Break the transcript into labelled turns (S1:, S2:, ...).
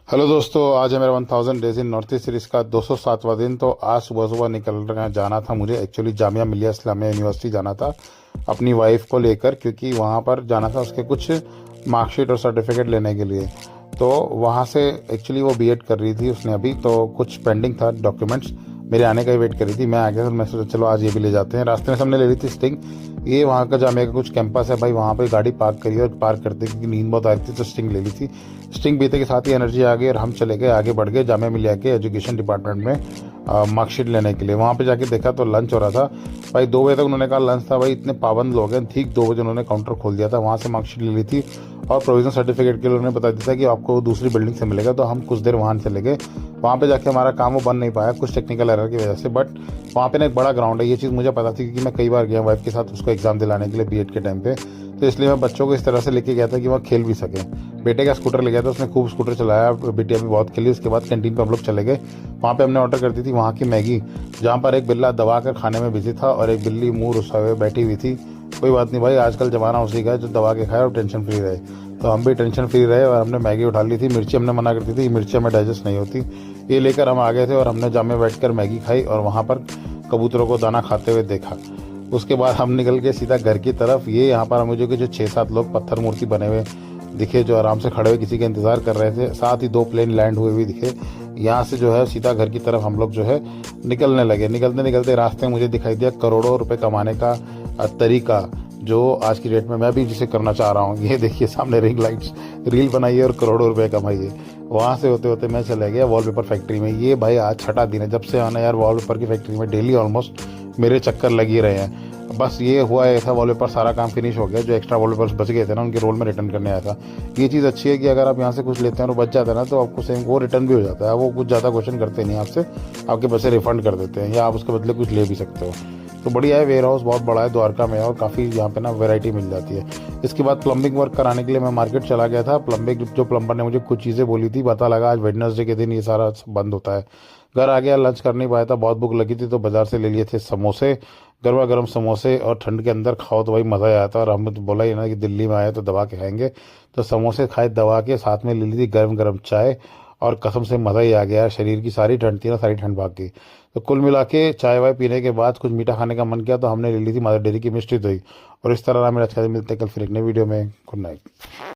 S1: Hello दोस्तों, आज है मेरा 1000 days in north east series का 207वां दिन। तो आज सुबह सुबह निकल रहे जाना था मुझे। एक्चुअली जामिया मिलिया इस्लामिया यूनिवर्सिटी जाना था अपनी वाइफ को लेकर, क्योंकि वहाँ पर जाना था उसके कुछ मार्कशीट और सर्टिफिकेट लेने के लिए। तो वहाँ से एक्चुअली वो बीएड कर रही थी उसने अभी, तो कुछ पेंडिंग था डॉक्यूमेंट्स, मेरे आने का ही वेट कर रही थी। मैं आ गया तो मैं सोचा चलो आज ये भी ले जाते हैं। रास्ते में हमने ले ली थी स्टिंग। ये वहाँ का जामिया का कुछ कैंपस है भाई, वहाँ पे गाड़ी पार्क करी और पार्क करते क्योंकि नींद बहुत आ रही थी तो स्टिंग ले ली थी। स्टिंग पीते के साथ ही एनर्जी आ गई और हम चले गए, आगे बढ़ गए जामिया मिलिया के एजुकेशन डिपार्टमेंट में मार्कशीट लेने के लिए। वहाँ पे जाके देखा तो लंच हो रहा था भाई। 2 बजे तक उन्होंने कहा लंच था भाई, इतने पाबंद लोग हैं। ठीक 2 बजे उन्होंने काउंटर खोल दिया था, वहाँ से मार्कशीट ले ली थी और प्रोविजनल सर्टिफिकेट के लिए उन्होंने बता दिया था कि आपको दूसरी बिल्डिंग से मिलेगा। तो हम कुछ देर वहाँ चले गए। वहाँ पे जाके हमारा काम वो बन नहीं पाया कुछ टेक्निकल एरर की वजह से, बट वहाँ पे ना एक बड़ा ग्राउंड है। ये चीज़ मुझे पता थी क्योंकि मैं कई बार गया वाइफ के साथ उसको एग्जाम दिलाने के लिए बीएड के टाइम पे। तो इसलिए मैं बच्चों को इस तरह से लेके गया था कि वहाँ खेल भी सकें। बेटे का स्कूटर ले गया था, उसने खूब स्कूटर चलाया, बेटियाँ भी बहुत खेली। उसके बाद कैंटीन पर हम लोग चले गए। वहाँ पे हमने ऑर्डर कर दी थी वहाँ की मैगी, जहाँ पर एक बिल्ला दबा कर खाने में बिजी था और एक बिल्ली मुंह रुसा हुए बैठी हुई थी। कोई बात नहीं भाई, आजकल जमाना उसी का है जो दबा के खाए और टेंशन फ्री रहे। तो हम भी टेंशन फ्री रहे और हमने मैगी उठा ली थी। मिर्ची हमने मना कर दी थी, मिर्ची हमें डाइजेस्ट नहीं होती। ये लेकर हम आ गए थे और हमने जामे बैठकर मैगी खाई और वहाँ पर कबूतरों को दाना खाते हुए देखा। उसके बाद हम निकल गए सीधा घर की तरफ। ये यहाँ पर मुझे जो 6-7 लोग पत्थर मूर्ति बने हुए दिखे, जो आराम से खड़े हुए किसी का इंतजार कर रहे थे। साथ ही 2 प्लेन लैंड हुए भी दिखे। यहाँ से जो है सीधा घर की तरफ हम लोग जो है निकलने लगे। निकलते निकलते रास्ते में मुझे दिखाई दिया करोड़ों रुपए कमाने का तरीका, जो आज की डेट में मैं भी जिसे करना चाह रहा हूँ। ये देखिए सामने रिंग लाइट्स, रील बनाइए और करोड़ों रुपए कमाइए। वहाँ से होते होते मैं चले गया वॉलपेपर फैक्ट्री में। ये भाई आज छठा दिन है जब से आना यार, वॉलपेपर की फैक्ट्री में डेली ऑलमोस्ट मेरे चक्कर लगे रहे हैं। बस ये हुआ ऐसा, वॉलपेपर सारा काम फिनिश हो गया। जो एक्स्ट्रा वॉलपेपर्स बच गए थे ना, उनके रोल में रिटर्न करने आया था। ये चीज़ अच्छी है कि अगर आप यहाँ से कुछ लेते हैं और बच जाता है ना, तो आपको सेम वो रिटर्न भी हो जाता है। वो कुछ ज़्यादा क्वेश्चन करते नहीं आपसे, आपके पैसे रिफंड कर देते हैं या आप उसके बदले कुछ ले भी सकते हो। तो बढ़िया है, वेयर हाउस बहुत बड़ा है द्वारका में और काफ़ी यहाँ पे ना वैरायटी मिल जाती है। इसके बाद प्लम्बिंग वर्क कराने के लिए मैं मार्केट चला गया था। प्लम्बिंग जो प्लम्बर ने मुझे कुछ चीज़ें बोली थी, पता लगा आज वेडनेसडे के दिन ये सारा बंद होता है। घर आ गया, लंच कर नहीं पाया था, बहुत भूख लगी थी तो बाजार से ले लिए थे समोसे, गर्मा गर्म समोसे। और ठंड के अंदर खाओ तो भाई मज़ा ही आता है। और हमने तो बोला ही ना कि दिल्ली में आए तो दबा के खाएंगे, तो समोसे खाए दबा के, साथ में ले ली थी गर्म गर्म चाय। और कसम से मज़ा ही आ गया, शरीर की सारी ठंड थी ना, सारी ठंड भाग गई। तो कुल मिला के चाय वाय पीने के बाद कुछ मीठा खाने का मन किया तो हमने ले ली थी मदर डेयरी की मिष्टी दही। और इस तरह मेरा अच्छा मिलते हैं कल फिर एक नई वीडियो में। Good night.